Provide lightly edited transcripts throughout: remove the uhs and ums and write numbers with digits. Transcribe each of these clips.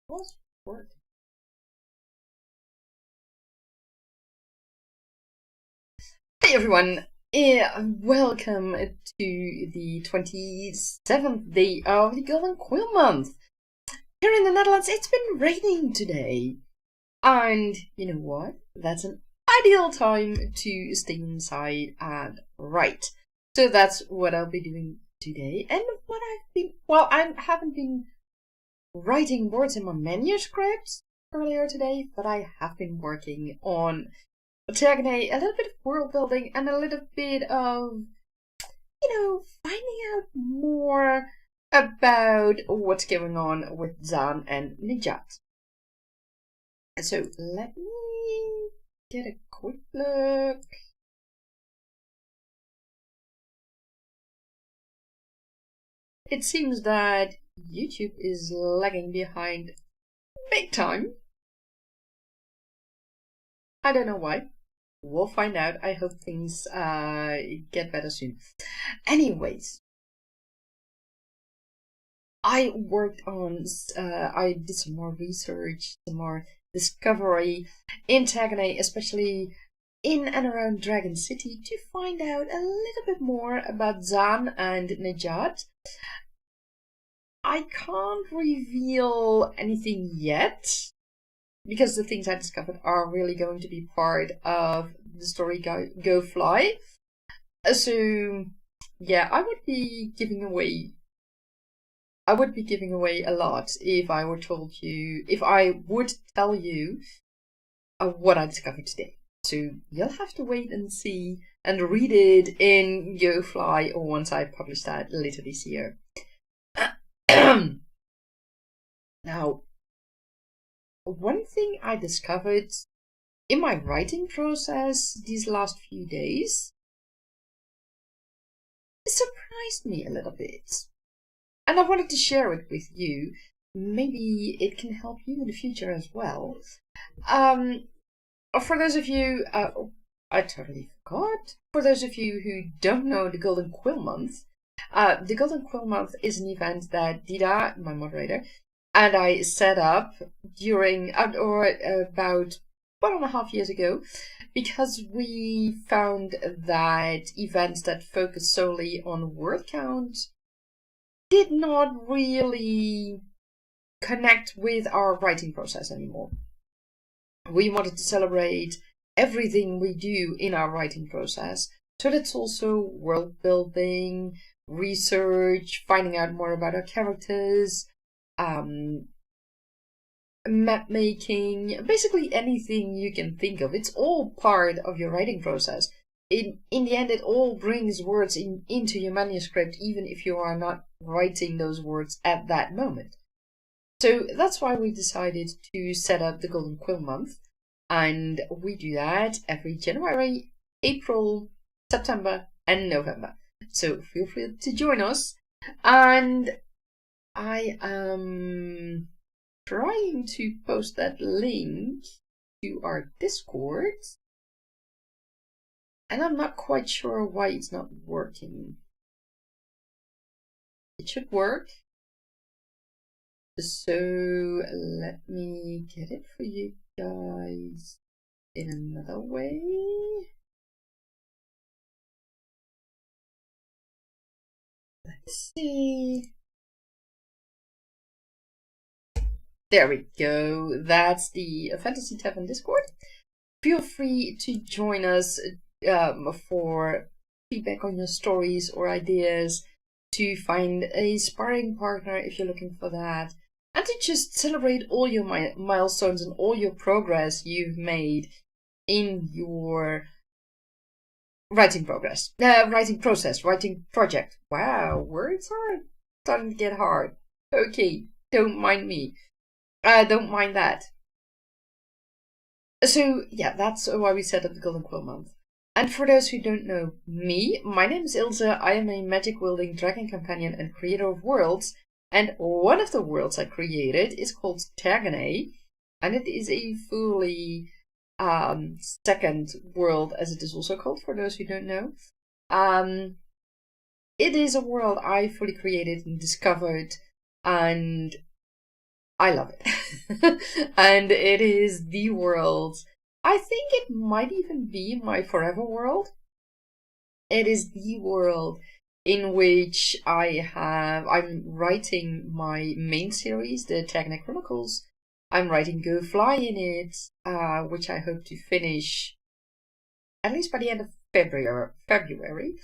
was working. Hey everyone, welcome to the 27th day of the Golden Quill Month. Here in the Netherlands, it's been raining today. And you know what? That's an ideal time to stay inside and write. So that's what I'll be doing today. And what I haven't been writing words in my manuscript earlier today, but I have been working on Antigone, a little bit of world building and a little bit of, finding out more about what's going on with Zaan and Nijat. So let me get a quick look. It seems that YouTube is lagging behind big time. I don't know why. We'll find out. I hope things get better soon. Anyways, I worked on, I did some more research, some more discovery in Antigone, especially in and around Dragon City, to find out a little bit more about Zaan and Nijat. I can't reveal anything yet, because the things I discovered are really going to be part of the story Go Fly. So yeah, I would be giving away a lot if I would tell you what I discovered today. So you'll have to wait and see and read it in Go Fly, or once I publish that later this year. Now, one thing I discovered in my writing process these last few days surprised me a little bit. And I wanted to share it with you. Maybe it can help you in the future as well. For those of you, I totally forgot. For those of you who don't know the Golden Quill Month, the Golden Quill Month is an event that Dida, my moderator, and I set up during, or about 1.5 years ago, because we found that events that focus solely on word count did not really connect with our writing process anymore. We wanted to celebrate everything we do in our writing process. So that's also world building, research, finding out more about our characters, map making, basically anything you can think of. It's all part of your writing process. In the end, it all brings words into your manuscript, even if you are not writing those words at that moment. So that's why we decided to set up the Golden Quill Month, and we do that every January, April, September, and November. So feel free to join us. And I am trying to post that link to our Discord, and I'm not quite sure why it's not working. It should work. So let me get it for you guys in another way. Let's see. There we go. That's the Fantasy Tavern Discord. Feel free to join us for feedback on your stories or ideas, to find a sparring partner if you're looking for that, and to just celebrate all your milestones and all your progress you've made in your writing process. Wow, words are starting to get hard. Okay, don't mind me. Don't mind that. So yeah, that's why we set up the Golden Quill Month. And for those who don't know me, my name is Ilse. I am a magic-wielding dragon companion and creator of worlds. And one of the worlds I created is called Antigone, and it is a fully second world, as it is also called, for those who don't know. It is a world I fully created and discovered, and I love it. And it is the world. I think it might even be my forever world. It is the world in which I'm writing my main series, the Tagna Chronicles. I'm writing Go Fly in it, which I hope to finish at least by the end of February,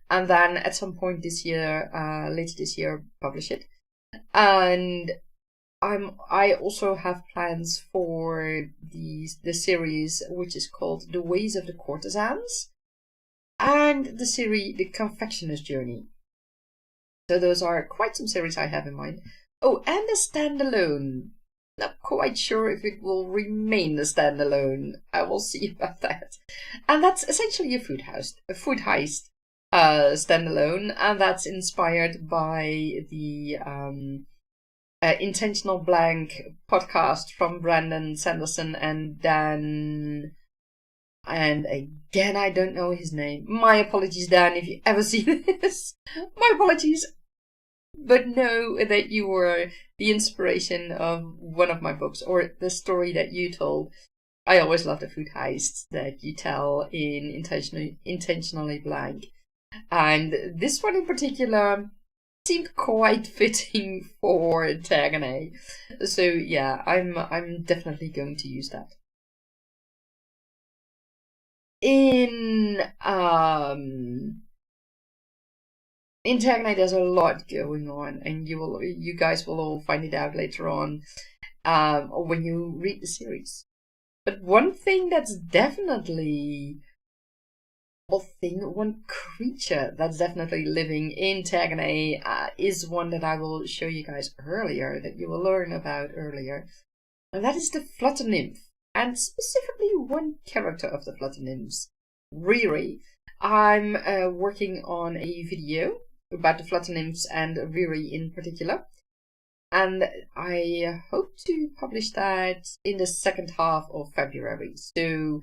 and then at some point this year, later this year, publish it. And I also have plans for the series which is called The Ways of the Courtesans, and the series The Confectioner's Journey. So those are quite some series I have in mind. Oh, and a standalone. Not quite sure if it will remain a standalone. I will see about that. And that's essentially a food heist standalone, and that's inspired by the Intentional Blank podcast from Brandon Sanderson and Dan. And again, I don't know his name. My apologies, Dan, if you ever see this. My apologies. But know that you were the inspiration of one of my books, or the story that you told. I always love the food heists that you tell in Intentionally Blank. And this one in particular seemed quite fitting for Tagane. So yeah, I'm definitely going to use that. In Tagane there's a lot going on, and you guys will all find it out later on when you read the series. But one thing that's definitely one creature that's definitely living in Tagane is one that I will show you guys earlier, that you will learn about earlier. And that is the flutter nymph. And specifically one character of the flutter nymphs, Riri. I'm working on a video about the flutter nymphs and Riri in particular. And I hope to publish that in the second half of February. So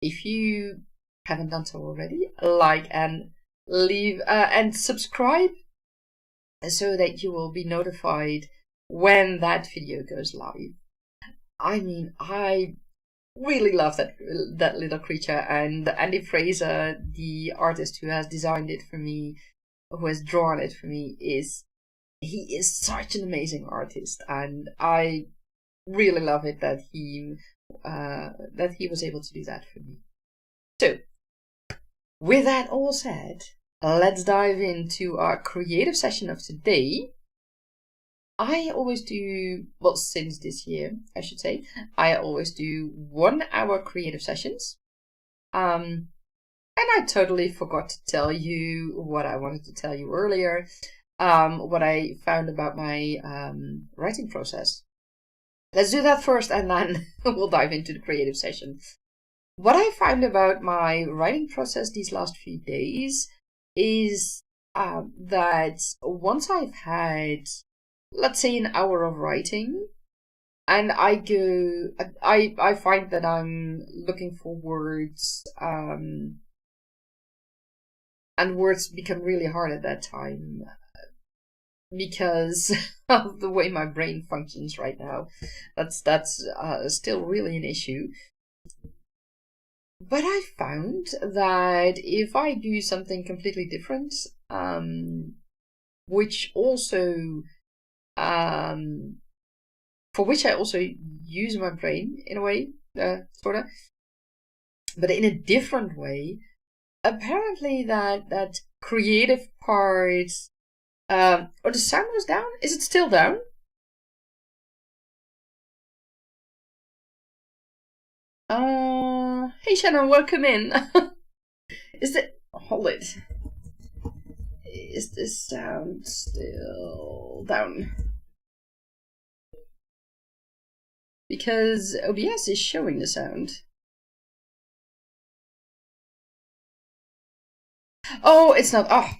if you haven't done so already, like and leave and subscribe so that you will be notified when that video goes live. I mean, I really love that little creature, and Andy Fraser, the artist who has designed it for me, who has drawn it for me, he is such an amazing artist, and I really love it that he was able to do that for me. So, with that all said, let's dive into our creative session of today. I always do, well, since this year, I should say, I always do 1 hour creative sessions. And I totally forgot to tell you what I wanted to tell you earlier, what I found about my writing process. Let's do that first, and then we'll dive into the creative session. What I found about my writing process these last few days is that once I've had, let's say, an hour of writing, and I find that I'm looking for words, and words become really hard at that time because of the way my brain functions right now. That's still really an issue. But I found that if I do something completely different, which also for which I also use my brain in a way, sorta, but in a different way, apparently that creative part, oh, the sound was down? Is it still down? Hey Shannon, welcome in. Hold it. Is this sound still down? Because OBS is showing the sound. Oh, it's not. Oh,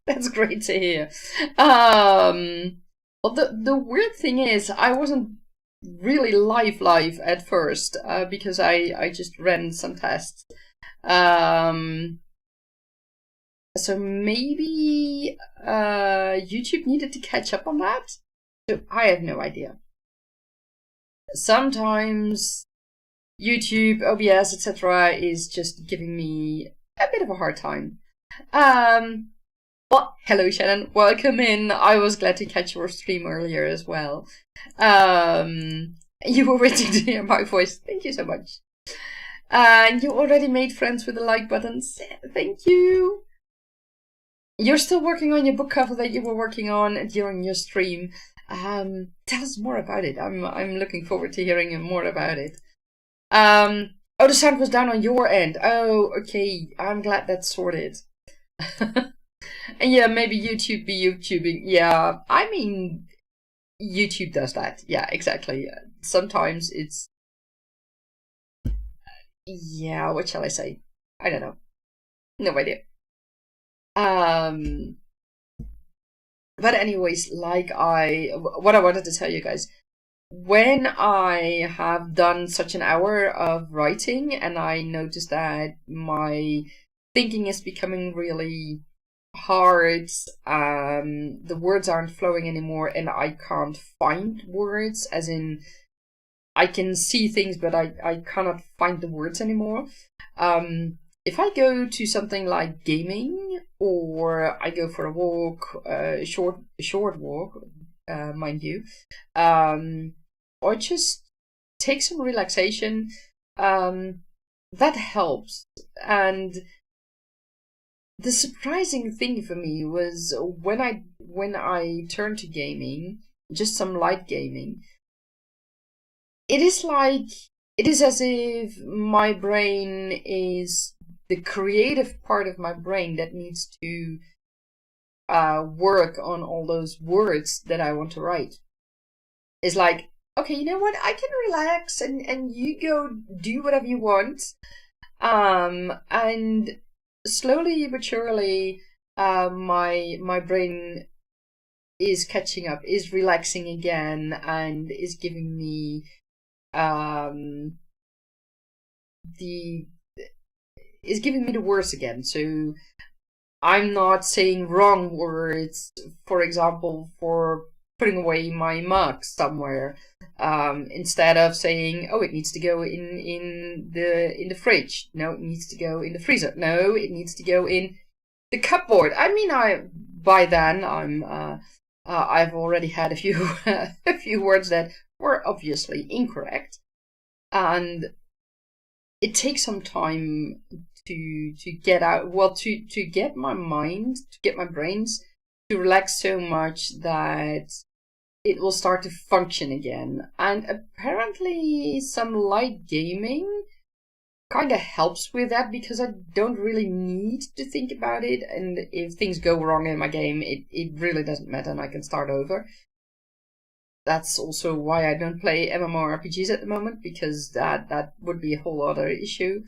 that's great to hear. Well, the weird thing is, I wasn't really live at first because I just ran some tests. So maybe YouTube needed to catch up on that. So I have no idea. sometimes YouTube, OBS, etc. is just giving me a bit of a hard time. Well, hello Shannon, welcome in. I was glad to catch your stream earlier as well. You were waiting to hear my voice. Thank you so much. And you already made friends with the like buttons. Thank you. You're still working on your book cover that you were working on during your stream. Tell us more about it. I'm looking forward to hearing more about it. Oh, the sound was down on your end. Oh, okay. I'm glad that's sorted. And yeah, maybe YouTube be YouTubing. Yeah, I mean, YouTube does that. Yeah, exactly. Sometimes it's... Yeah, what shall I say? I don't know. No idea. But anyways, what I wanted to tell you guys, when I have done such an hour of writing and I noticed that my thinking is becoming really hard, the words aren't flowing anymore and I can't find words, as in I can see things but I cannot find the words anymore. If I go to something like gaming, or I go for a walk, a short walk, mind you, or just take some relaxation, that helps. And the surprising thing for me was when I turned to gaming, just some light gaming, it is as if my brain is the creative part of my brain that needs to work on all those words that I want to write. It's like, okay, you know what? I can relax and you go do whatever you want. And slowly but surely, my brain is catching up, is relaxing again, and is giving me the words again. So I'm not saying wrong words, for example, for putting away my mug somewhere. Instead of saying, oh, it needs to go in the fridge. No, it needs to go in the freezer. No, it needs to go in the cupboard. I mean, by then I've already had a few a few words that were obviously incorrect, and it takes some time to get out, well, to get my mind, to get my brains to relax so much that it will start to function again. And apparently some light gaming kind of helps with that, because I don't really need to think about it, and if things go wrong in my game, it really doesn't matter and I can start over. That's also why I don't play MMORPGs at the moment, because that would be a whole other issue.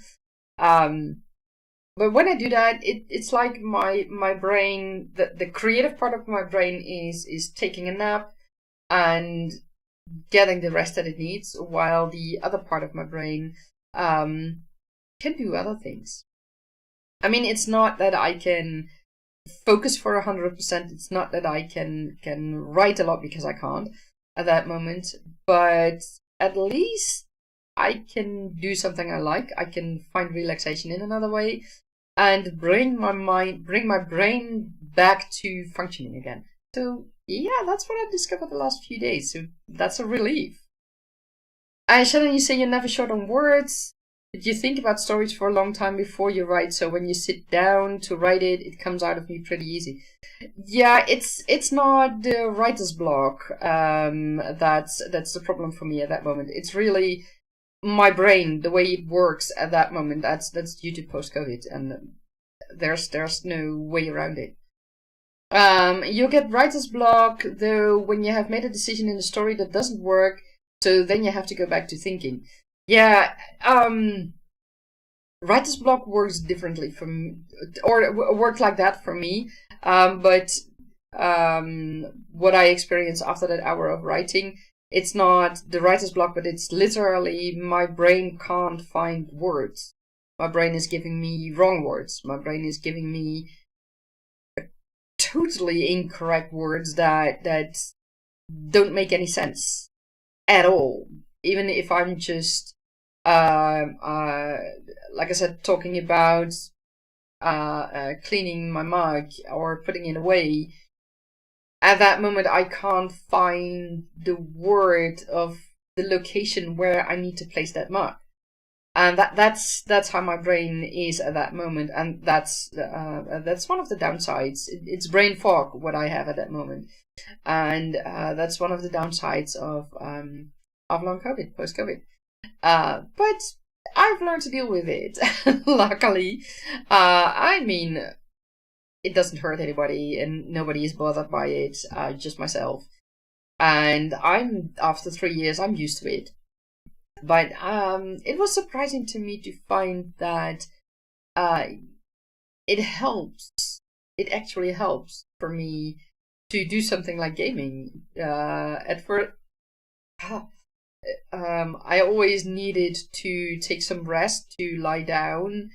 But when I do that, it's like my brain, the creative part of my brain is taking a nap and getting the rest that it needs, while the other part of my brain can do other things. I mean, it's not that I can focus for 100%. It's not that I can write a lot, because I can't at that moment. But at least I can do something I like. I can find relaxation in another way and bring my brain back to functioning again. So yeah, that's what I've discovered the last few days. So that's a relief. Shannon, you say you're never short on words. But you think about stories for a long time before you write, so when you sit down to write it, it comes out of me pretty easy. Yeah, it's not the writer's block that's the problem for me at that moment. It's really my brain, the way it works at that moment. That's due to post-COVID, and there's no way around it. You'll get writer's block though when you have made a decision in the story that doesn't work, so then you have to go back to thinking. Yeah, writer's block works differently from, or worked like that for me. But what I experienced after that hour of writing, it's not the writer's block, but it's literally my brain can't find words. My brain is giving me wrong words. My brain is giving me totally incorrect words that don't make any sense at all. even if I'm just like I said, talking about cleaning my mug or putting it away, at that moment I can't find the word of the location where I need to place that mug. And that's how my brain is at that moment, and that's one of the downsides. It's brain fog what I have at that moment, and that's one of the downsides of long COVID, post COVID. But I've learned to deal with it. Luckily, I mean, it doesn't hurt anybody, and nobody is bothered by it. Just myself, and after 3 years, I'm used to it. But it was surprising to me to find that it helps. It actually helps for me to do something like gaming. At first, I always needed to take some rest, to lie down,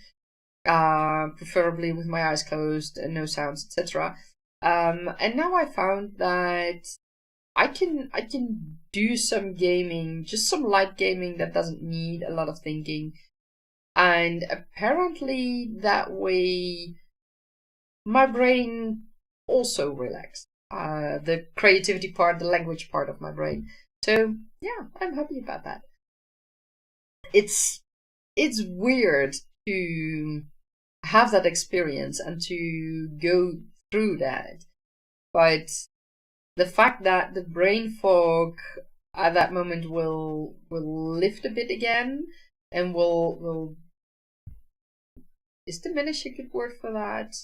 preferably with my eyes closed and no sounds, etc. And now I found that I can do some gaming, just some light gaming that doesn't need a lot of thinking, and apparently that way my brain also relaxed. The creativity part, the language part of my brain. So yeah, I'm happy about that. It's weird to have that experience and to go through that, but the fact that the brain fog at that moment will lift a bit again, and will is diminish a good word for that?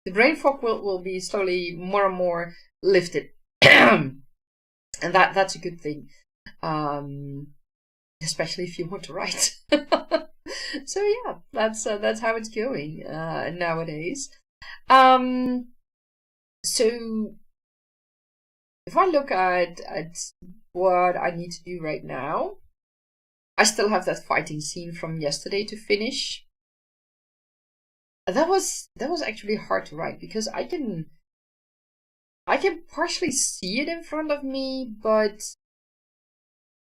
The brain fog will be slowly more and more lifted, and that's a good thing, especially if you want to write. So yeah, that's how it's going nowadays. So if I look at what I need to do right now, I still have that fighting scene from yesterday to finish. That was actually hard to write, because I can partially see it in front of me, but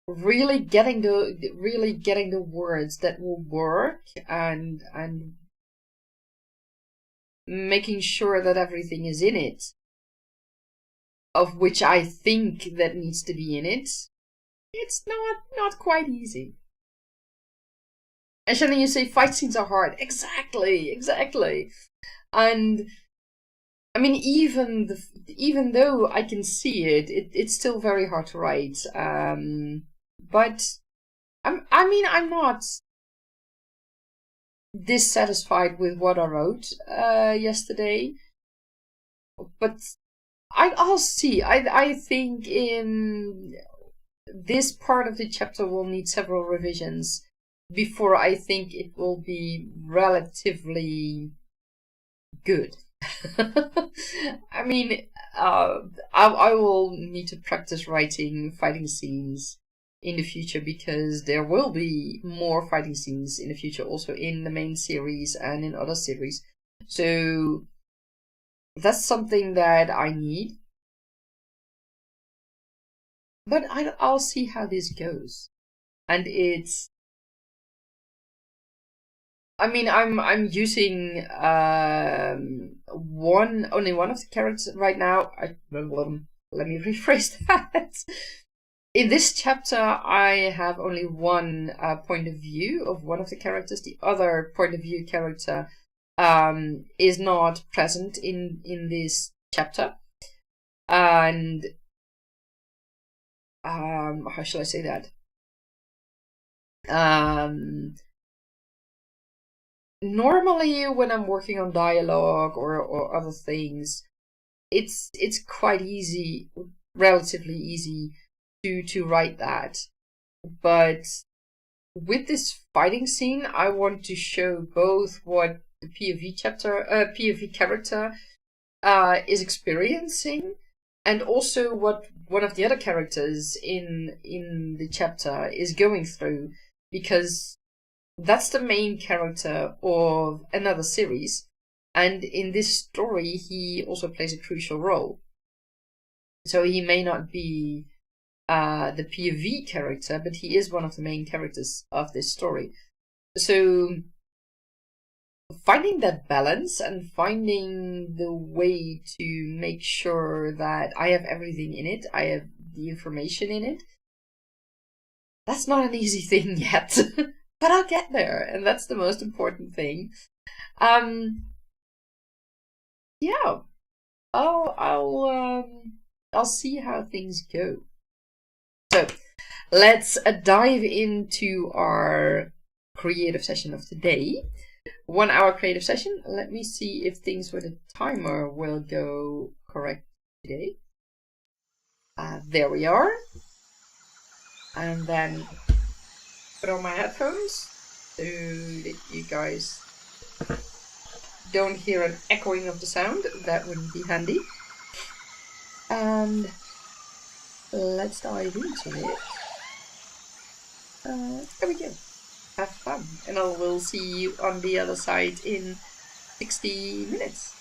really getting the words that will work, and making sure that everything is in it, of which I think that needs to be in it, it's not quite easy. And Shannon, you say fight scenes are hard. Exactly. And I mean, even though I can see it, it's still very hard to write. But I'm not dissatisfied with what I wrote yesterday, but I'll see. I think in this part of the chapter will need several revisions before I think it will be relatively good. I mean, I will need to practice writing fighting scenes in the future, because there will be more fighting scenes in the future, also in the main series and in other series. So that's something that I need. But I'll see how this goes. And I'm using only one of the characters right now. Let me rephrase that. In this chapter, I have only one point of view of one of the characters. The other point of view character is not present in this chapter. And how shall I say that? Normally, when I'm working on dialogue or other things, it's quite easy, relatively easy to write that. But with this fighting scene, I want to show both what the POV character is experiencing, and also what one of the other characters in the chapter is going through, because that's the main character of another series, and in this story he also plays a crucial role. So he may not be the POV character, but he is one of the main characters of this story. So finding that balance and finding the way to make sure that I have everything in it, I have the information in it, that's not an easy thing yet. But I'll get there, and that's the most important thing. Yeah, I'll see how things go. So let's dive into our creative session of today. 1 hour creative session. Let me see if things with a timer will go correct today. There we are. And then put on my headphones so that you guys don't hear an echoing of the sound. That wouldn't be handy. And let's dive into it. There we go. Have fun. And I will see you on the other side in 60 minutes.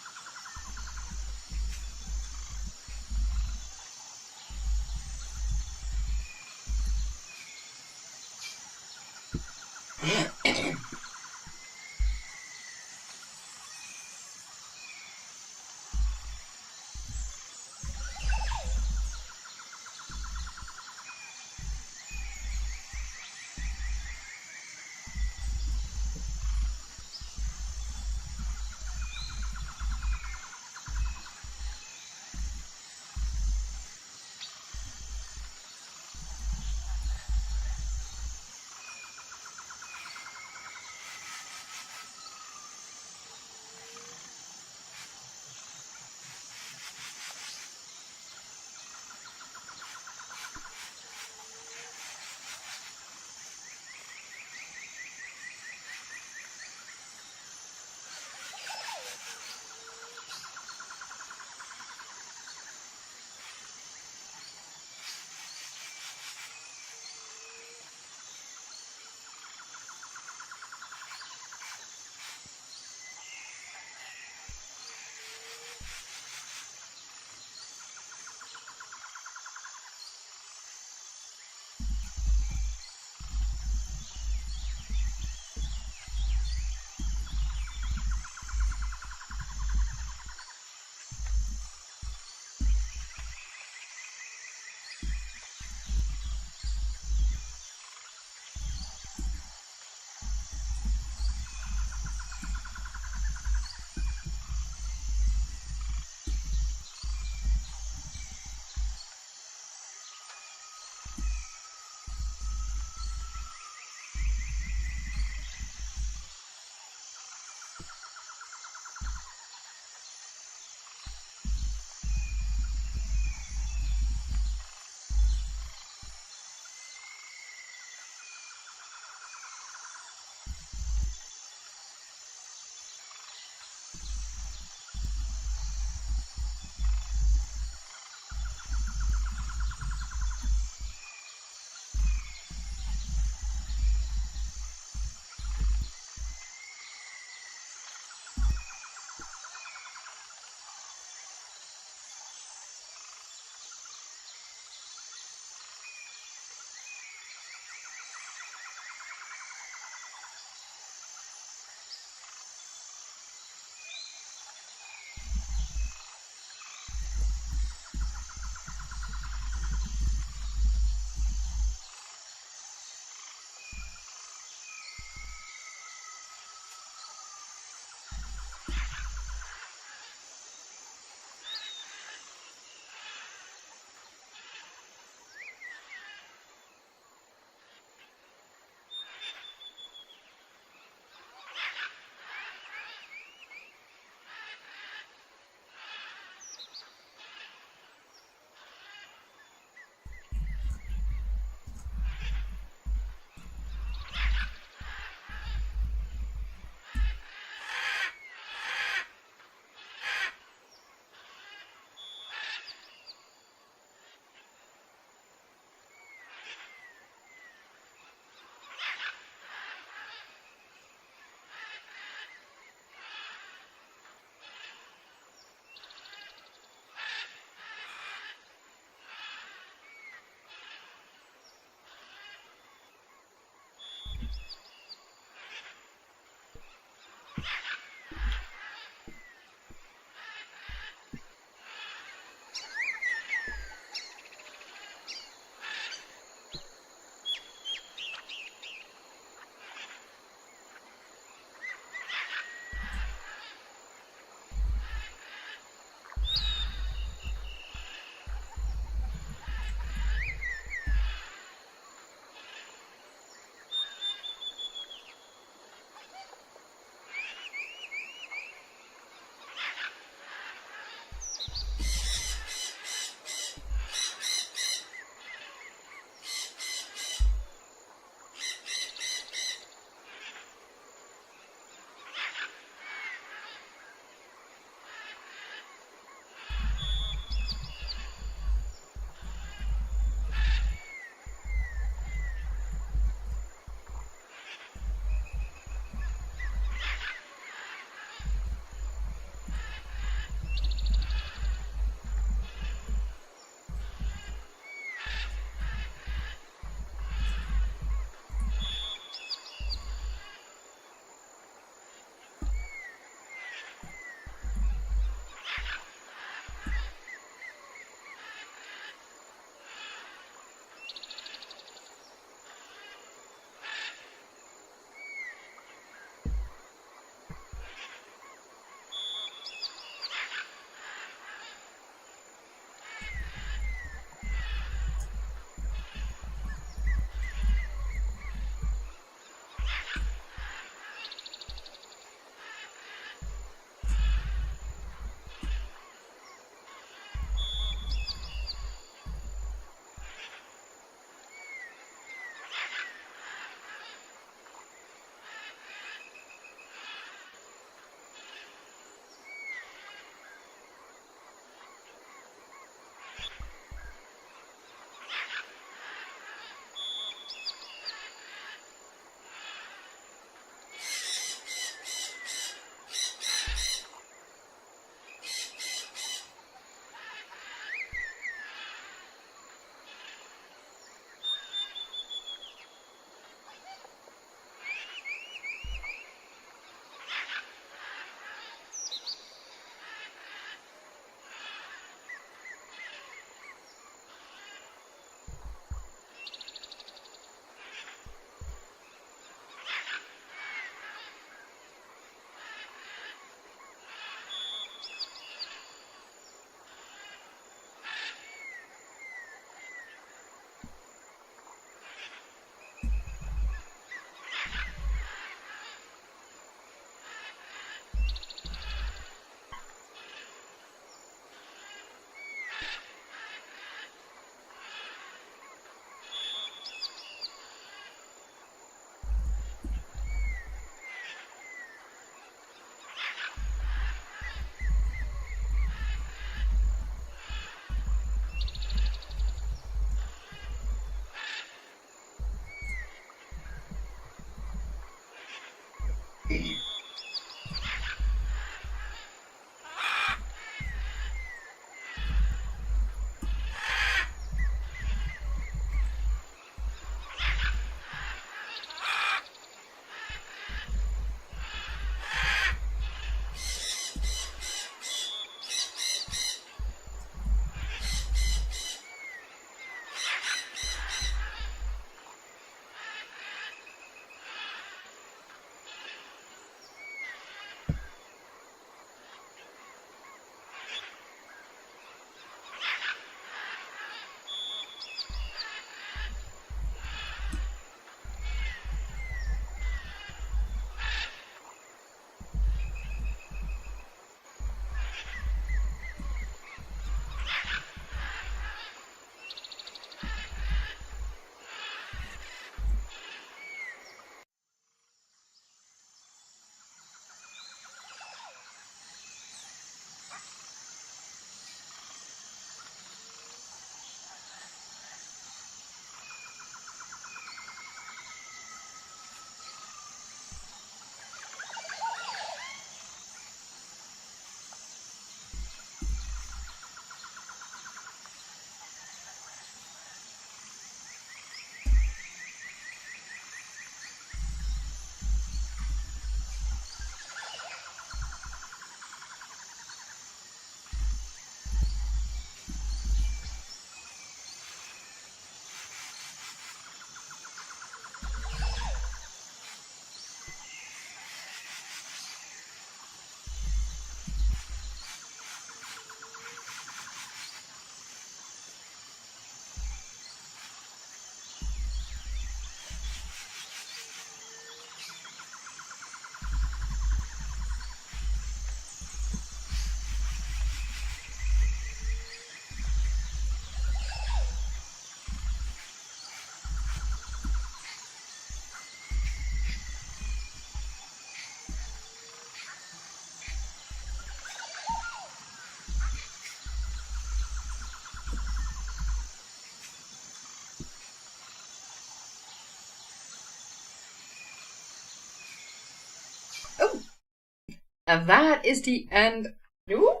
And that is the end. Ooh.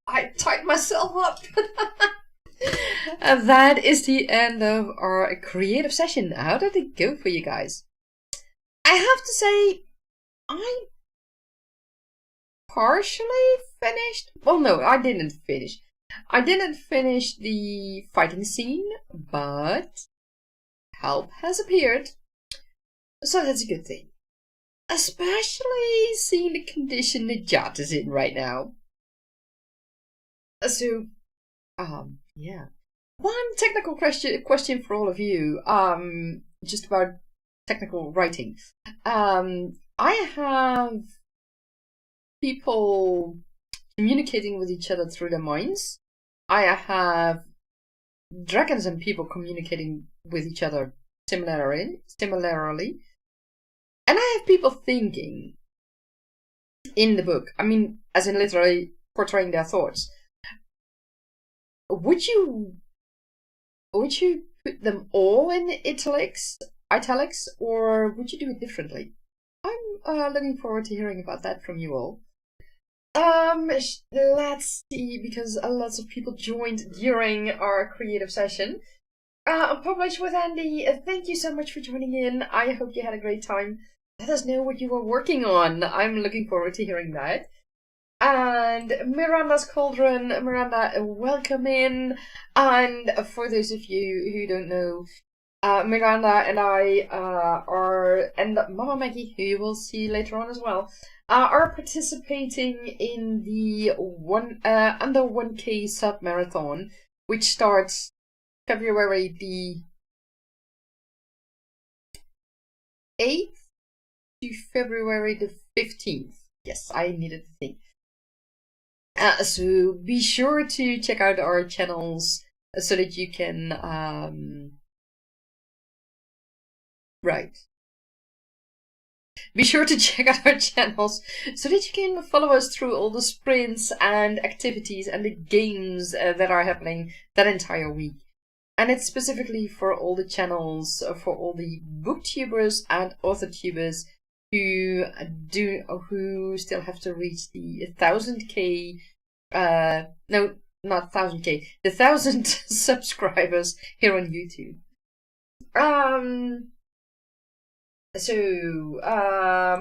I tied myself up. And that is the end of our creative session. How did it go for you guys? I have to say, I partially finished. Well, no, I didn't finish. I didn't finish the fighting scene, but help has appeared. So that's a good thing. Especially seeing the condition the yacht is in right now. So, yeah. One technical question for all of you, just about technical writing. I have people communicating with each other through their minds. I have dragons and people communicating with each other similarly. And I have people thinking in the book. I mean, as in literally portraying their thoughts. Would you put them all in italics, or would you do it differently? I'm looking forward to hearing about that from you all. Let's see, because lots of people joined during our creative session. Publish with Andy. Thank you so much for joining in. I hope you had a great time. Let us know what you were working on. I'm looking forward to hearing that. And Miranda's Cauldron. Miranda, welcome in. And for those of you who don't know, Miranda and I and Mama Maggie, who you will see later on as well, are participating in the under 1K sub marathon, which starts February the 8th to February the 15th. Yes, I needed to think. So be sure to check out our channels so that you can Be sure to check out our channels so that you can follow us through all the sprints and activities and the games that are happening that entire week. And it's specifically for all the channels, for all the booktubers and authortubers who still have to reach the 1000K, no, not 1000K, the 1000 subscribers here on YouTube. So,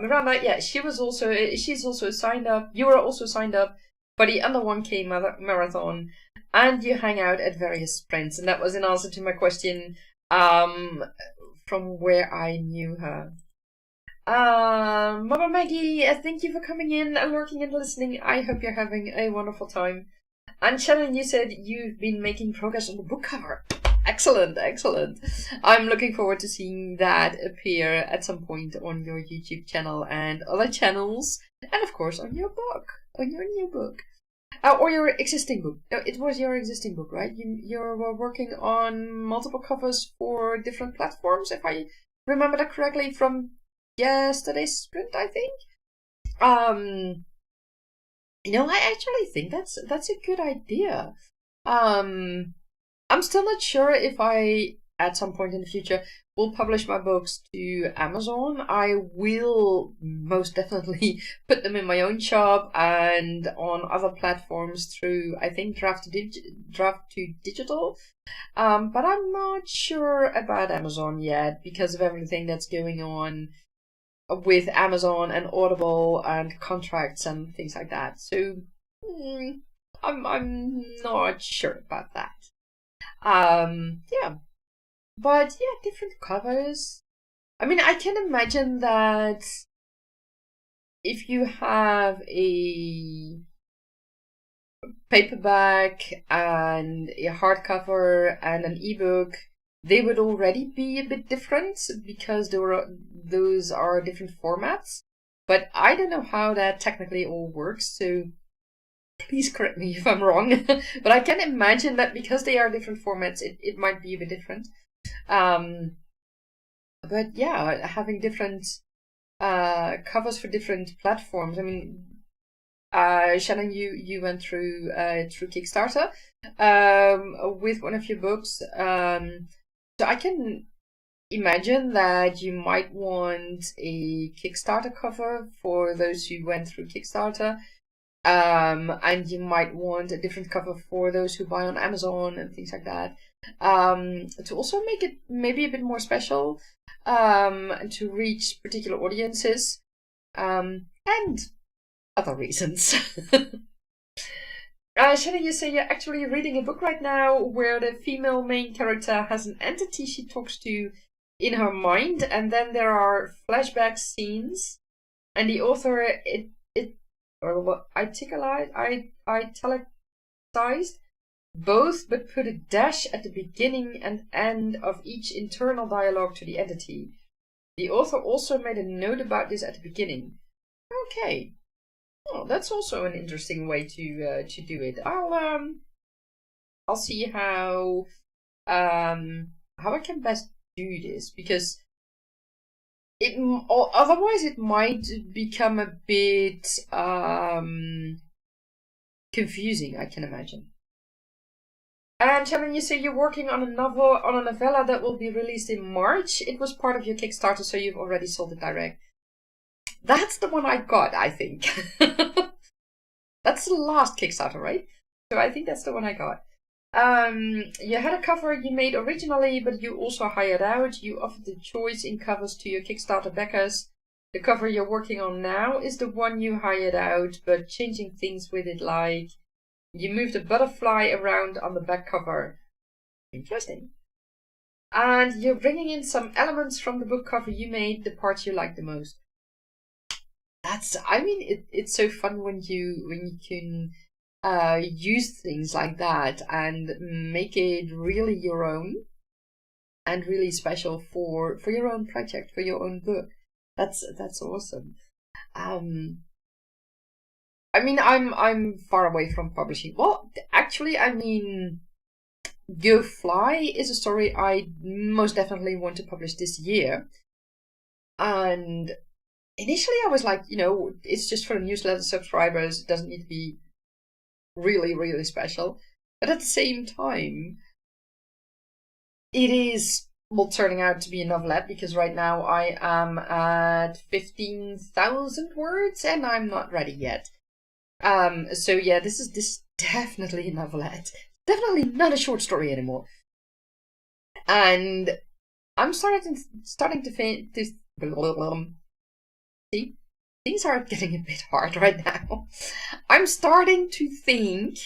Miranda, yeah, she's also signed up. You are also signed up for the under 1K marathon, and you hang out at various sprints. And that was in answer to my question, from where I knew her. Mama Maggie, thank you for coming in and lurking and listening. I hope you're having a wonderful time. And Shannon, you said you've been making progress on the book cover. Excellent, excellent. I'm looking forward to seeing that appear at some point on your YouTube channel and other channels, and of course on your book, on your new book, or your existing book. No, it was your existing book, right? You were working on multiple covers for different platforms, if I remember that correctly from yesterday's sprint, I think. I actually think that's a good idea. I'm still not sure if I, at some point in the future, will publish my books to Amazon. I will most definitely put them in my own shop and on other platforms through, I think, Draft to Digital. But I'm not sure about Amazon yet because of everything that's going on with Amazon and Audible and contracts and things like that. So I'm not sure about that. But different covers. I mean, I can imagine that if you have a paperback and a hardcover and an ebook, they would already be a bit different because those are different formats. But I don't know how that technically all works, so please correct me if I'm wrong. But I can imagine that because they are different formats, it might be a bit different. But yeah, having different covers for different platforms. I mean, Shannon, you went through Kickstarter with one of your books. So I can imagine that you might want a Kickstarter cover for those who went through Kickstarter. And you might want a different cover for those who buy on Amazon and things like that. To also make it maybe a bit more special, and to reach particular audiences, and other reasons. Shannon, you say you're actually reading a book right now where the female main character has an entity she talks to in her mind, and then there are flashback scenes, and the author italicized both, but put a dash at the beginning and end of each internal dialogue to the entity. The author also made a note about this at the beginning. Okay. Oh, that's also an interesting way to do it. I'll see how I can best do this, because otherwise it might become a bit confusing, I can imagine. And Shannon, you say you're working on a novella that will be released in March. It was part of your Kickstarter, so you've already sold it direct. That's the one I got, I think. That's the last Kickstarter, right? So I think that's the one I got. You had a cover you made originally, but you also hired out. You offered the choice in covers to your Kickstarter backers. The cover you're working on now is the one you hired out, but changing things with it, like you moved a butterfly around on the back cover. Interesting. And you're bringing in some elements from the book cover you made, the parts you like the most. It's so fun when you can use things like that and make it really your own and really special for your own project, for your own book. That's awesome. I'm far away from publishing. Well, actually, Go Fly is a story I most definitely want to publish this year. And initially I was like, it's just for the newsletter subscribers. It doesn't need to be really, really special. But at the same time, it is turning out to be a novelette, because right now I am at 15,000 words and I'm not ready yet. So yeah, this is definitely a novelette. Definitely not a short story anymore. And I'm starting to see, things are getting a bit hard right now. I'm starting to think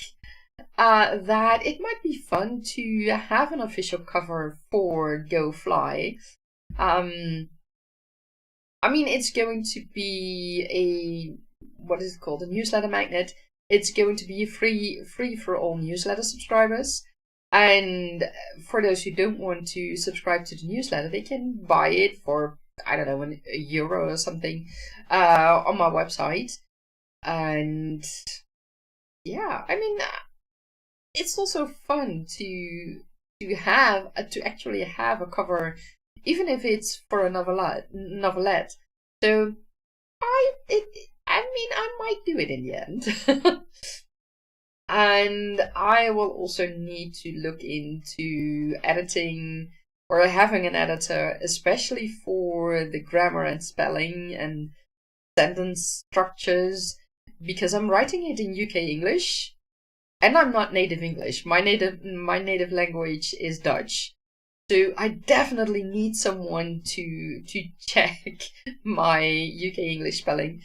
that it might be fun to have an official cover for Go Fly. It's going to be what is it called? A newsletter magnet. It's going to be free for all newsletter subscribers. And for those who don't want to subscribe to the newsletter, they can buy it for, I don't know, €1 or something on my website. And yeah, it's also fun to actually have a cover, even if it's for a novelette. So I might do it in the end. And I will also need to look into editing, or having an editor, especially for the grammar and spelling and sentence structures, because I'm writing it in UK English, and I'm not native English. My native language is Dutch. So I definitely need someone to check my UK English spelling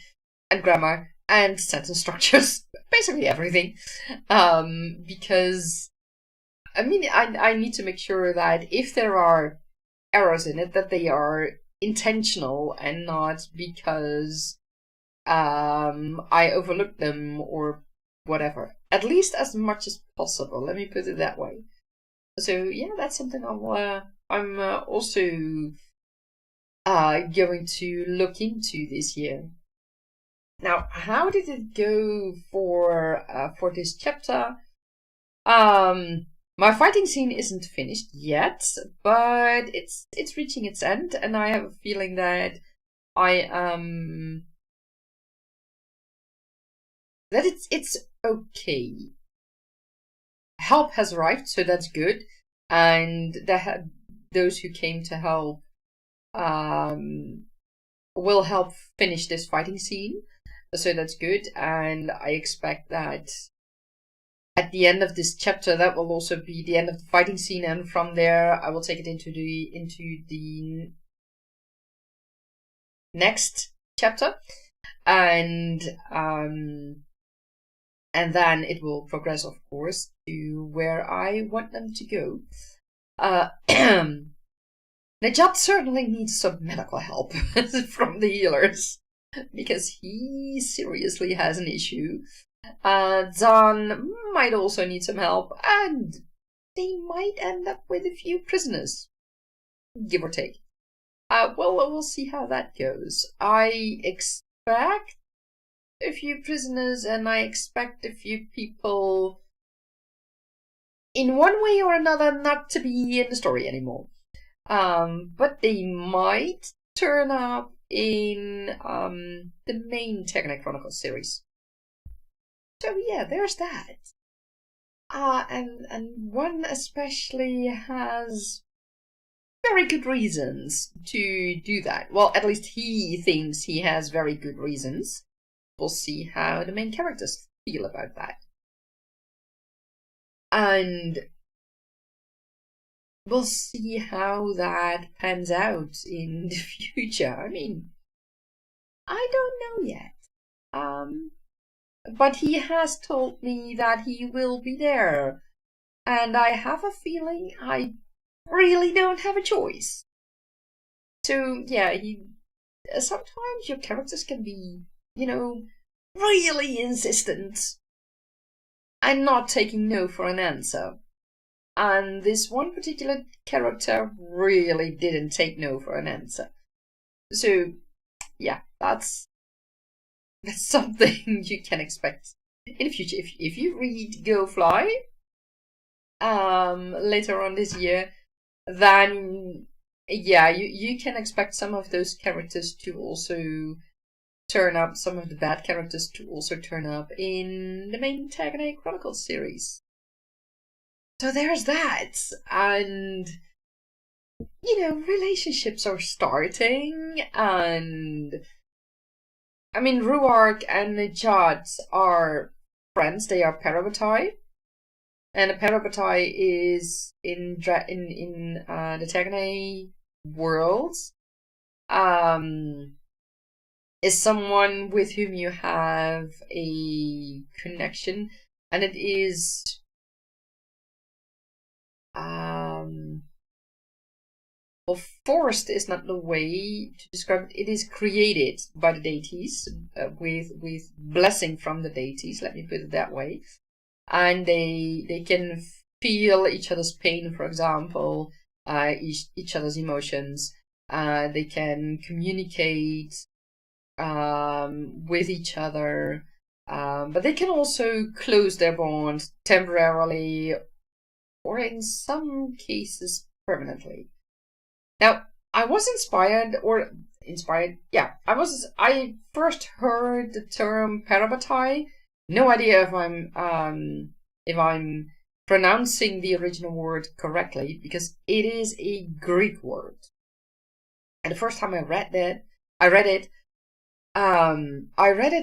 and grammar and sentence structures, basically everything. Because I need to make sure that if there are errors in it, that they are intentional and not because I overlooked them or whatever. At least as much as possible. Let me put it that way. So yeah, that's something I'm also going to look into this year. Now, how did it go for this chapter? My fighting scene isn't finished yet, but it's reaching its end, and I have a feeling that that it's okay. Help has arrived, so that's good, and those who came to help will help finish this fighting scene. So that's good, and I expect that at the end of this chapter, that will also be the end of the fighting scene, and from there I will take it into the next chapter, and then it will progress, of course, to where I want them to go. Najat certainly needs some medical help from the healers, because he seriously has an issue. Zan might also need some help, and they might end up with a few prisoners, give or take. Well, we'll see how that goes. I expect a few prisoners, and I expect a few people, in one way or another, not to be in the story anymore. But they might turn up in the main Tekkene Chronicles series. So yeah, there's that. And one especially has very good reasons to do that. Well, at least he thinks he has very good reasons. We'll see how the main characters feel about that. And we'll see how that pans out in the future. I mean, I don't know yet. But he has told me that he will be there. And I have a feeling I really don't have a choice. So, yeah, sometimes your characters can be, really insistent and not taking no for an answer. And this one particular character really didn't take no for an answer. So, yeah, that's something you can expect in the future. If you read Go Fly later on this year, then yeah, you can expect some of those characters to also turn up, some of the bad characters to also turn up in the main Tekkene Chronicles series. So there's that, and relationships are starting, and I mean, Ruark and Najat are friends. They are Parabatai, and a Parabatai is in the Tekkene worlds. Is someone with whom you have a connection, and it is well, forced is not the way to describe it. It is created by the deities with blessing from the deities. Let me put it that way. And they can feel each other's pain, for example, each other's emotions. They can communicate with each other, but they can also close their bond temporarily, or in some cases permanently. Now, I was inspired. Yeah, I first heard the term Parabatai. No idea if I'm pronouncing the original word correctly, because it is a Greek word. And the first time I read it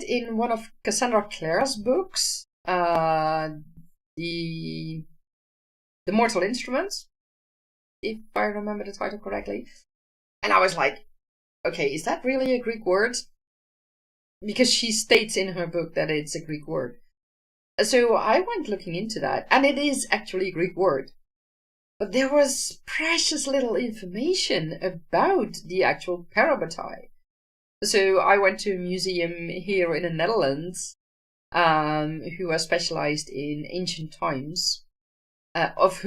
in one of Cassandra Clare's books, the Mortal Instruments, if I remember the title correctly. And I was like, okay, is that really a Greek word? Because she states in her book that it's a Greek word. So I went looking into that, and it is actually a Greek word. But there was precious little information about the actual Parabatai. So I went to a museum here in the Netherlands, who are specialized in ancient times, of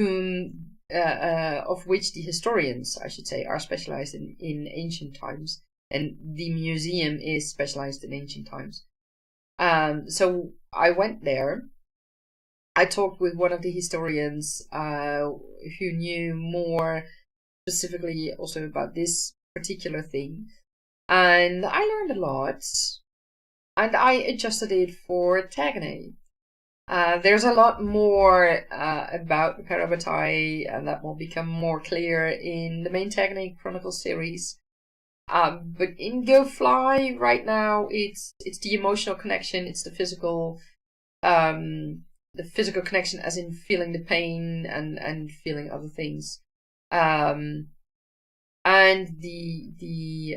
which the historians, I should say, are specialized in ancient times, and the museum is specialized in ancient times. So I went there. I talked with one of the historians who knew more specifically also about this particular thing, and I learned a lot, and I adjusted it for Tekkene. There's a lot more about the Parabatai, and that will become more clear in the main Tekkene Chronicles series. But in Go Fly right now, it's the emotional connection, it's the physical connection, as in feeling the pain and feeling other things, and the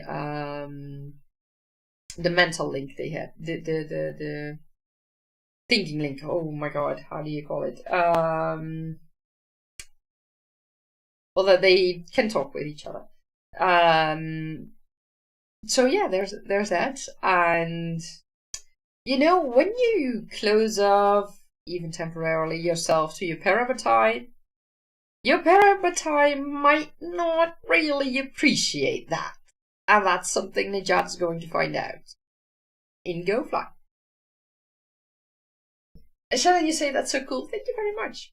mental link they have, the thinking link. Oh my god, how do you call it? Well, that they can talk with each other. So yeah, there's that. And you know, when you close off, even temporarily, yourself to your parabatai might not really appreciate that. And that's something Najat's going to find out in Go Fly. Shannon, you say that's so cool. Thank you very much.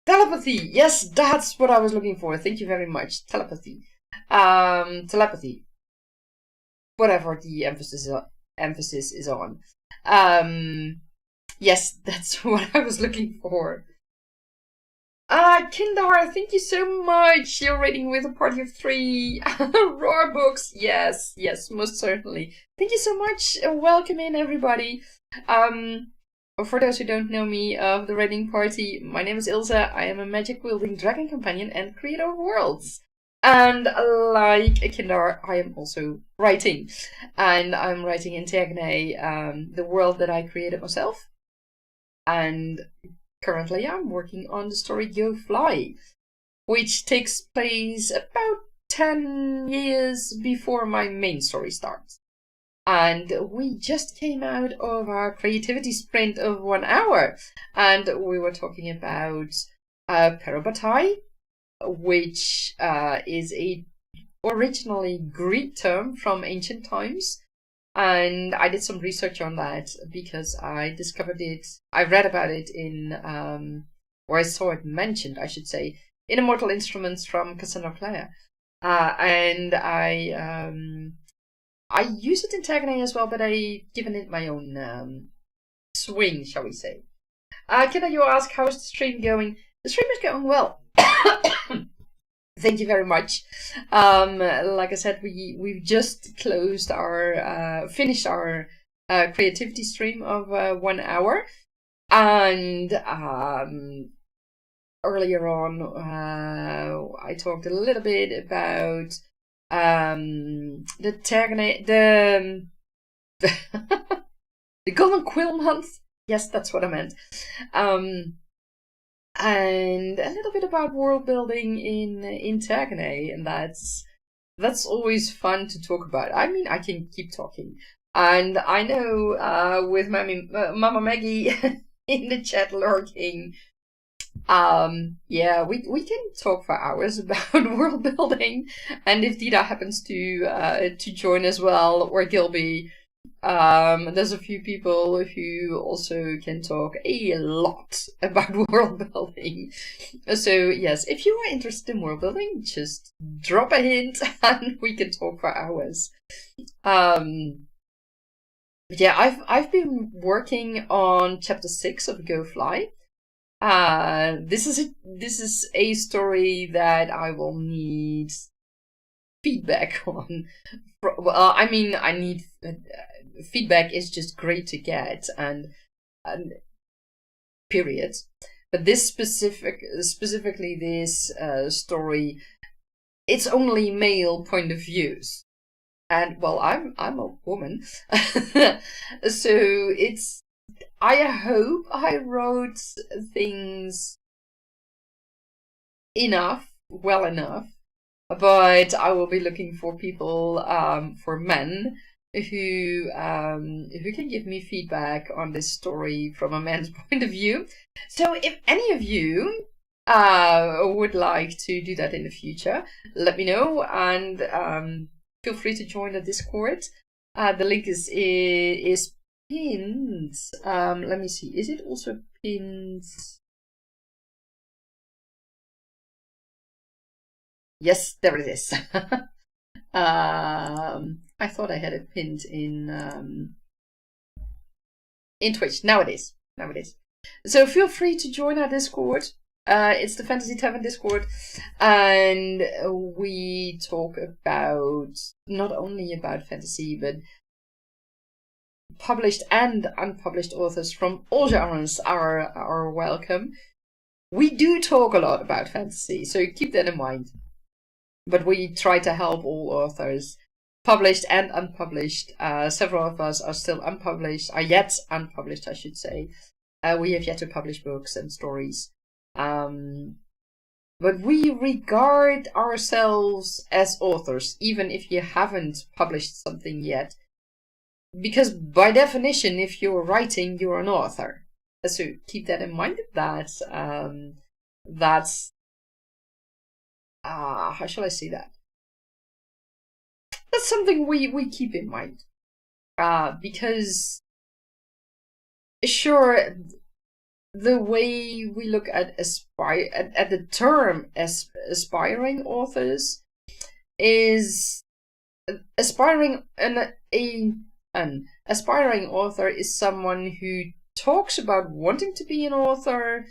Telepathy. Yes, that's what I was looking for. Thank you very much. Telepathy. Telepathy. Whatever the emphasis is on. Yes, that's what I was looking for. Kindar, thank you so much. You're reading with a party of 3. Roar books. Yes, most certainly. Thank you so much. Welcome in, everybody. For those who don't know me of the reading party, my name is Ilse. I am a magic-wielding dragon companion and creator of worlds. And like Kindar, I am also writing. And I'm writing in Tegne, the world that I created myself. And currently I'm working on the story Go Fly, which takes place about 10 years before my main story starts. And we just came out of our creativity sprint of 1 hour, and we were talking about parabatai, which is a originally Greek term from ancient times. And I did some research on that because I discovered it, I read about it in, or I saw it mentioned, I should say, in Immortal Instruments from Cassandra Clare. And I use it in Tegne as well, but I've given it my own swing, shall we say. Kidda, you ask, how is the stream going? The stream is going well. Thank you very much. Like I said, we've just closed our finished our creativity stream of 1 hour, and earlier on I talked a little bit about the the Golden Quill Month. Yes, that's what I meant. And a little bit about world building in Tegne, and that's always fun to talk about. I mean, I can keep talking, and I know with Mama Maggie in the chat lurking, yeah, we can talk for hours about world building, and if Dida happens to join as well, or Gilby. There's a few people who also can talk a lot about world building. So yes, if you are interested in world building, just drop a hint and we can talk for hours. But yeah, I've been working on chapter 6 of Go Fly. This is a story that I will need feedback on. Well, I mean, I need feedback is just great to get, and period. But this specifically this story, it's only male point of views, and well, I'm a woman, so it's. I hope I wrote things well enough. But I will be looking for people, for men, who can give me feedback on this story from a man's point of view. So if any of you would like to do that in the future, let me know, and feel free to join the Discord. The link is pinned. Let me see. Is it also pinned? Yes, there it is. I thought I had it pinned in Twitch. Now it is. So feel free to join our Discord. It's the Fantasy Tavern Discord, and we talk about not only about fantasy, but published and unpublished authors from all genres are welcome. We do talk a lot about fantasy, so keep that in mind. But we try to help all authors, published and unpublished. Several of us are still unpublished, are yet unpublished, I should say. We have yet to publish books and stories. But we regard ourselves as authors, even if you haven't published something yet. Because by definition, if you're writing, you're an author. So keep that in mind. That's how shall I say that? That's something we keep in mind. Because sure, the way we look at the term aspiring authors is an aspiring author is someone who talks about wanting to be an author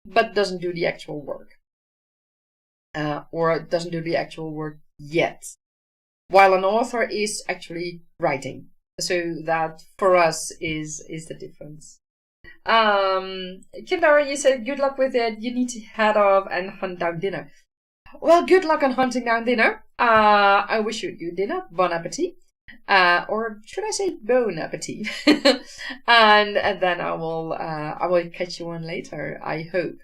but doesn't do the actual work, or doesn't do the actual work yet, while an author is actually writing. So that for us is the difference. Kindara, you said good luck with it. You need to head off and hunt down dinner. Well, good luck on hunting down dinner. I wish you good dinner. Bon appetit. Or should I say bon appetit? and then I will catch you on later, I hope.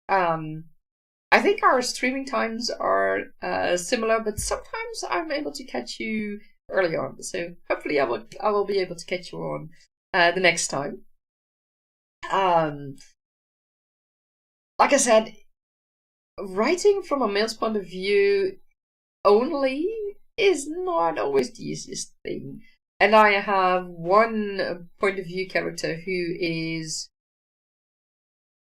I think our streaming times are similar, but sometimes I'm able to catch you early on. So hopefully I will be able to catch you on the next time. Like I said, writing from a male's point of view only is not always the easiest thing. And I have one point of view character who is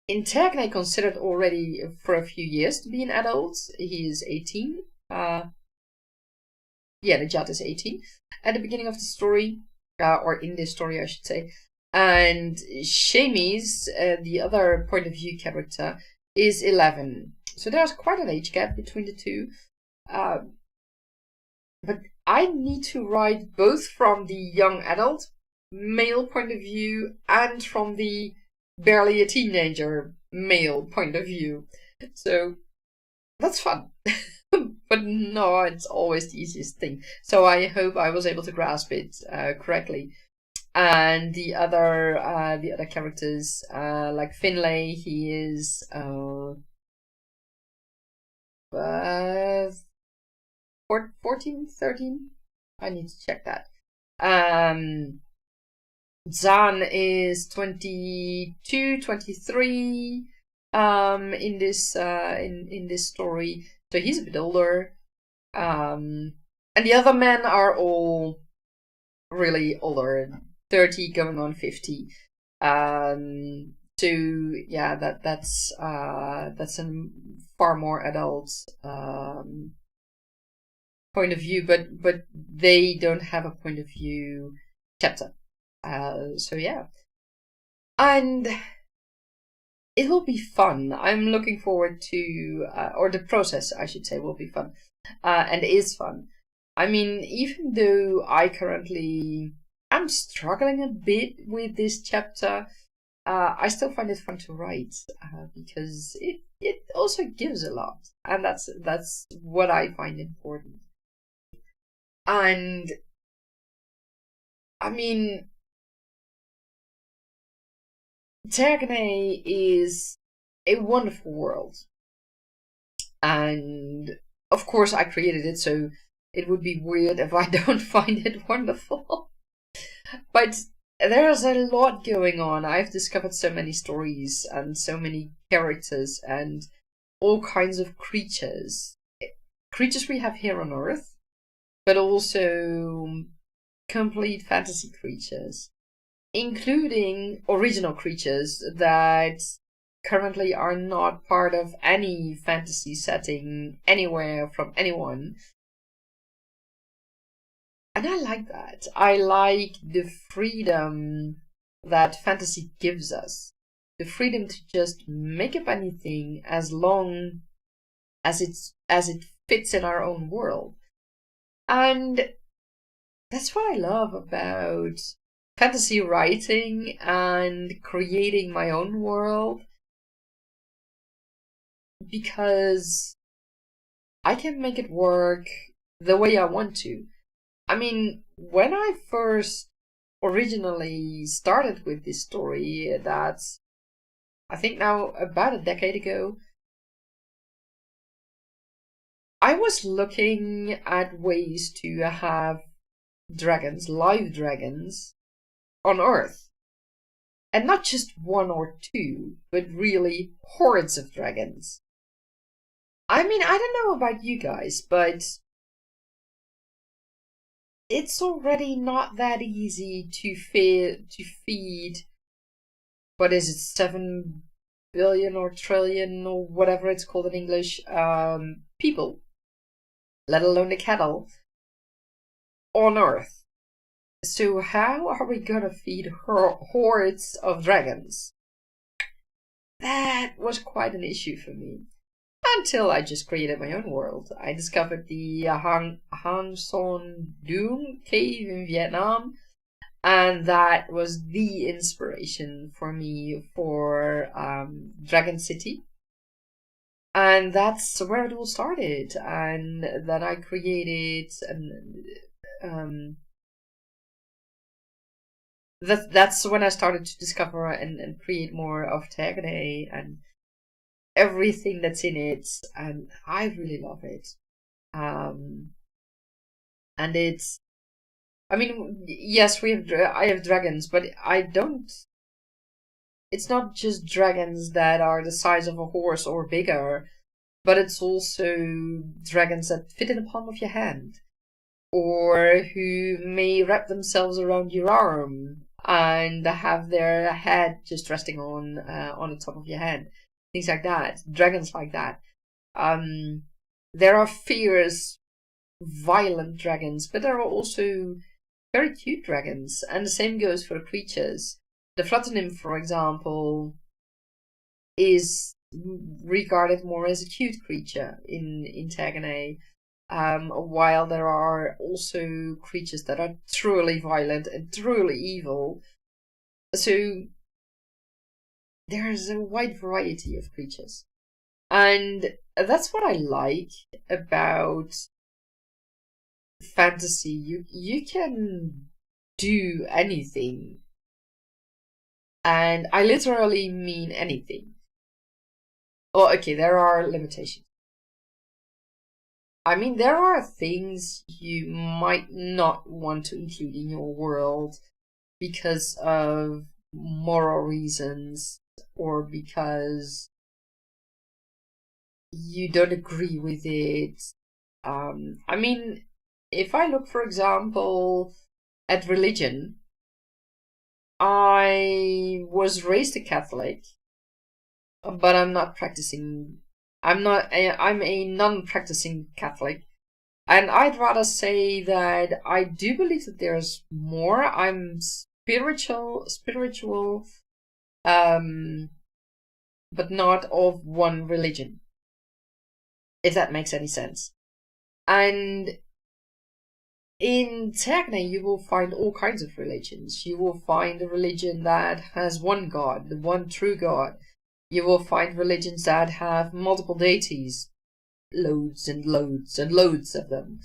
in Techne considered already for a few years to be an adult. He is 18. The Jat is 18 at the beginning of the story, or in this story, I should say. And Shamies, the other point of view character, is 11. So there's quite an age gap between the two. But I need to write both from the young adult male point of view and from the barely a teenager male point of view. So that's fun. But no, it's always the easiest thing. So I hope I was able to grasp it correctly. And the other characters, like Finlay, he is 14, 13? I need to check that. Zan is 22, 23 in this story. So he's a bit older. And the other men are all really older, 30 going on 50. So yeah, that's a far more adult point of view, but they don't have a point of view chapter. So yeah, and it will be fun. I'm looking forward to, or the process, I should say, will be fun, and is fun. I mean, even though I currently am struggling a bit with this chapter, I still find it fun to write, because it also gives a lot, and that's what I find important. And I mean, Tergne is a wonderful world, and of course I created it, so it would be weird if I don't find it wonderful. But there's a lot going on. I've discovered so many stories and so many characters and all kinds of creatures. Creatures we have here on Earth, but also complete fantasy creatures, including original creatures that currently are not part of any fantasy setting anywhere from anyone. And I like that. I like the freedom that fantasy gives us. the freedom to just make up anything as long as it fits in our own world. And that's what I love about fantasy writing and creating my own world, because I can make it work the way I want to. I mean, when I first originally started with this story, that's I think now about a decade ago, I was looking at ways to have dragons, live dragons, on Earth. And not just one or two, but really hordes of dragons. I mean, I don't know about you guys, but it's already not that easy to feed, what is it, 7 billion or trillion or whatever it's called in English, people, let alone the cattle, on Earth. So how are we gonna feed hordes of dragons? That was quite an issue for me. Until I just created my own world. I discovered the Hang Son Doom cave in Vietnam, and that was the inspiration for me for Dragon City. And that's where it all started. And then I created that's when I started to discover and create more of Tegane and everything that's in it, and I really love it. And it's, I mean, yes, I have dragons, but I don't. It's not just dragons that are the size of a horse or bigger, but it's also dragons that fit in the palm of your hand, or who may wrap themselves around your arm and have their head just resting on the top of your head. Things like that, dragons like that. There are fierce, violent dragons, but there are also very cute dragons, and the same goes for creatures. The Flutter-nymph, for example, is regarded more as a cute creature in Tegane, while there are also creatures that are truly violent and truly evil. So there's a wide variety of creatures. And that's what I like about fantasy. You can do anything. And I literally mean anything. Oh, okay, there are limitations. I mean, there are things you might not want to include in your world because of moral reasons, or because you don't agree with it. I mean, if I look, for example, at religion, I was raised a Catholic, but I'm not practicing. I'm a non-practicing Catholic, and I'd rather say that I do believe that there's more. I'm spiritual, but not of one religion, if that makes any sense. And in Tegane, you will find all kinds of religions. You will find a religion that has one god, the one true god. You will find religions that have multiple deities, loads and loads and loads of them.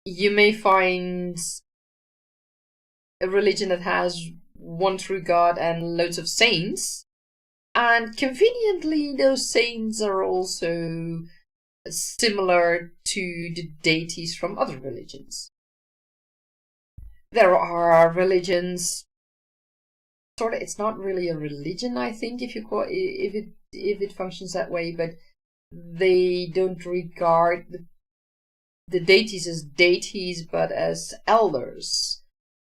You may find a religion that has one true god and loads of saints, and conveniently those saints are also similar to the deities from other religions. There are religions, sort of, it's not really a religion, I think, if it functions that way, but they don't regard the deities as deities, but as elders.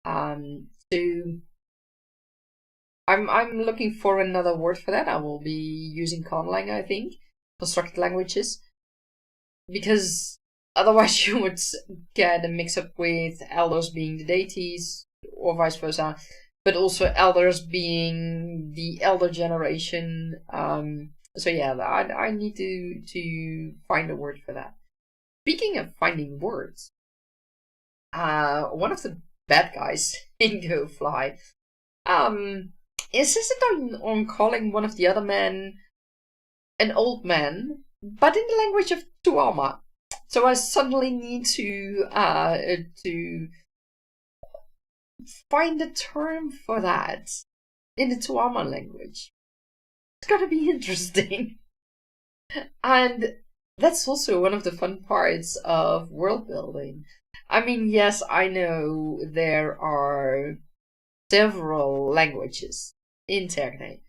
So I'm looking for another word for that. I will be using conlang, I think, constructed languages, because otherwise you would get a mix-up with elders being the deities, or vice versa. but also elders being the elder generation. So yeah, I need to find a word for that. Speaking of finding words, one of the bad guys in Go Fly insisted on calling one of the other men an old man, but in the language of Tuama. So I suddenly need to find a term for that in the Tuama language. It's gonna be interesting. And that's also one of the fun parts of world building. I mean, yes, I know there are several languages in Tergne.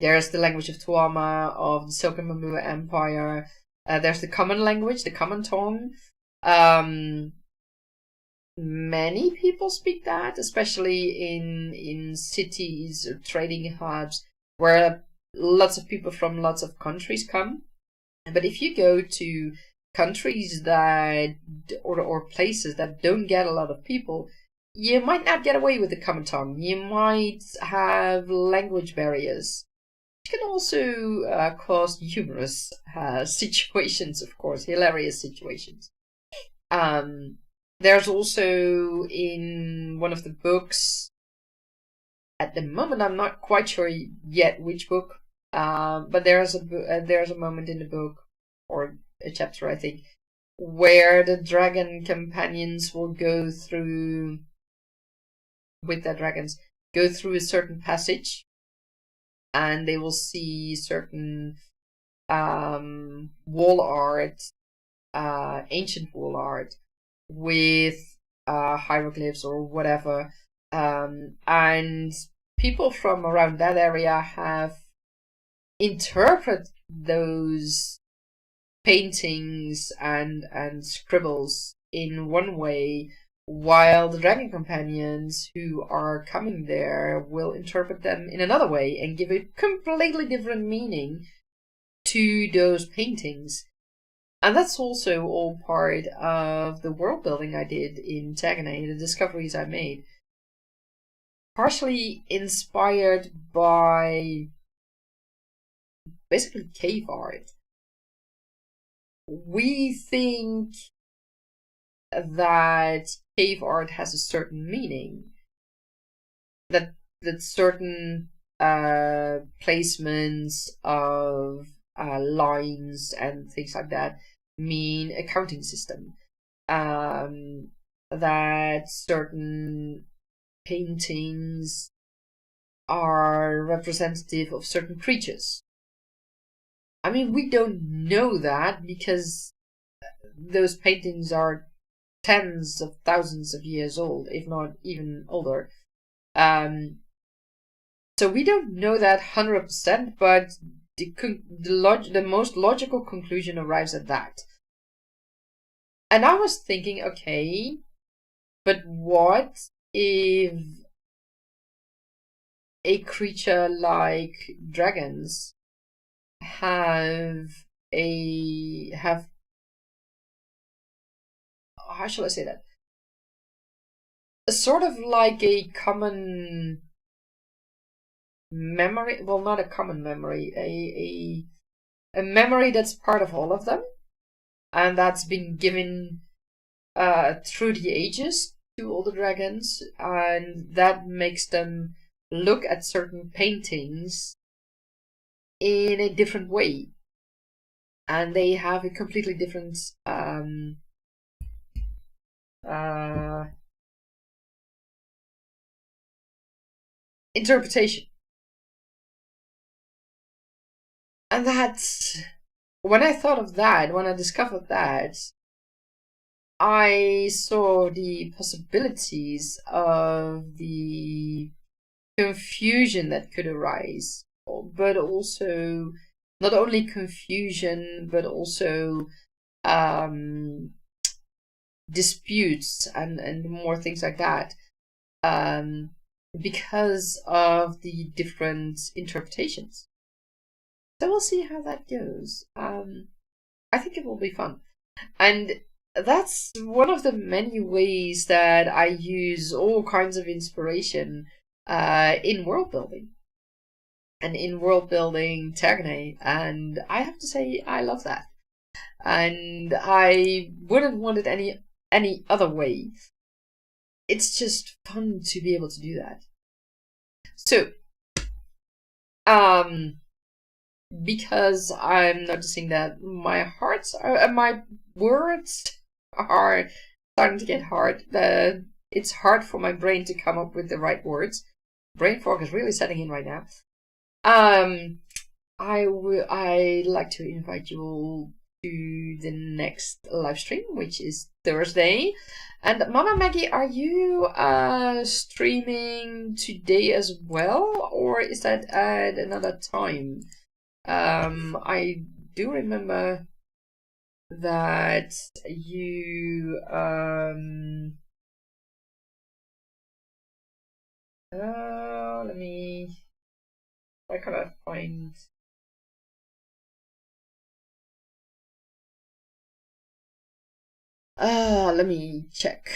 There's the language of Tuama, of the Silken Mamua Empire. There's the common language, the common tongue. Many people speak that, especially in cities or trading hubs where lots of people from lots of countries come. But if you go to countries that or places that don't get a lot of people, you might not get away with the common tongue. You might have language barriers, which can also cause humorous situations, of course, hilarious situations. There's also in one of the books, at the moment I'm not quite sure yet which book, but there's a moment in the book, or a chapter I think, where the dragon companions will go through, with their dragons, go through a certain passage, and they will see certain wall art, ancient wall art, with hieroglyphs or whatever, and people from around that area have interpreted those paintings and scribbles in one way, while the dragon companions who are coming there will interpret them in another way and give a completely different meaning to those paintings. And that's also all part of the world building I did in Taganay, the discoveries I made. Partially inspired by basically cave art. We think that cave art has a certain meaning, that certain placements of lines and things like that mean a counting system, that certain paintings are representative of certain creatures. I mean, we don't know that because those paintings are tens of thousands of years old, if not even older. So we don't know that 100%, but the most logical conclusion arrives at that. And I was thinking, okay, but what if a creature like dragons have how shall I say that? A sort of like a common memory, well, not a common memory, a memory that's part of all of them, and that's been given through the ages to all the dragons, and that makes them look at certain paintings in a different way, and they have a completely different interpretation. And that's when I thought of that, when I discovered that, I saw the possibilities of the confusion that could arise, but also not only confusion, but also disputes and more things like that, because of the different interpretations. So we'll see how that goes. I think it will be fun. And that's one of the many ways that I use all kinds of inspiration in world building. And in world building Tergane, and I have to say I love that. And I wouldn't want it any other way. It's just fun to be able to do that. So, because I'm noticing that my words are starting to get hard. It's hard for my brain to come up with the right words. Brain fog is really setting in right now. I'd like to invite you all to the next live stream, which is Thursday. And Mama Maggie, are you streaming today as well, or is that at another time? I do remember that you let me. I gotta find. Let me check.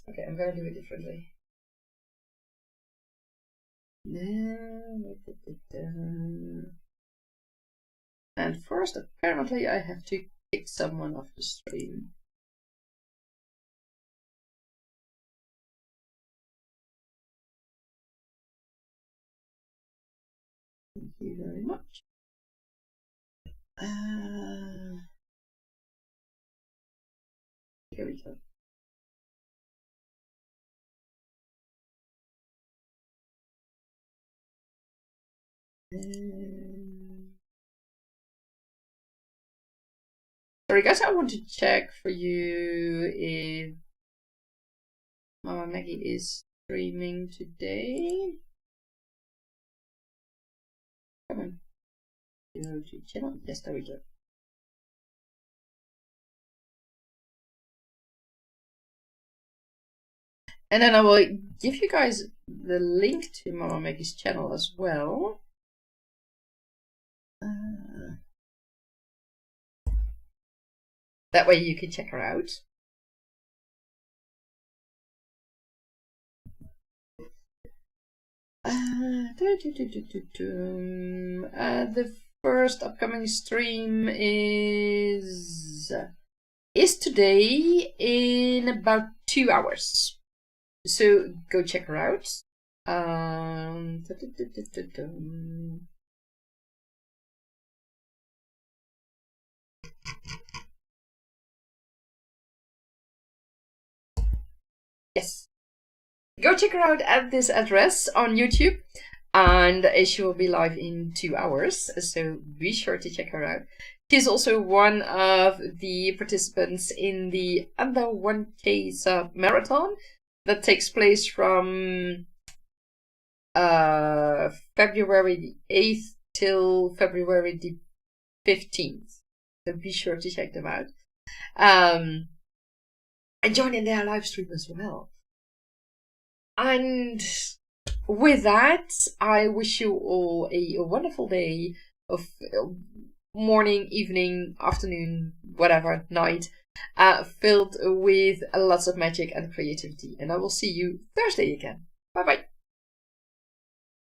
Okay, I'm gonna do it differently. And first, apparently, I have to kick someone off the stream. Thank you very much. Here we go. Sorry guys, I want to check for you if Mama Maggie is streaming today. Come on. Go to channel. Yes, there we go. And then I will give you guys the link to Mama Maggie's channel as well. That way you can check her out. The first upcoming stream is today in about 2 hours. So go check her out. Yes. Go check her out at this address on YouTube, and she will be live in 2 hours, so be sure to check her out. She's also one of the participants in the Under 1K Sub Marathon that takes place from February the 8th till February the 15th. So be sure to check them out. And join in their live stream as well. And with that, I wish you all a wonderful day of morning, evening, afternoon, whatever, night, filled with lots of magic and creativity. And I will see you Thursday again. Bye bye.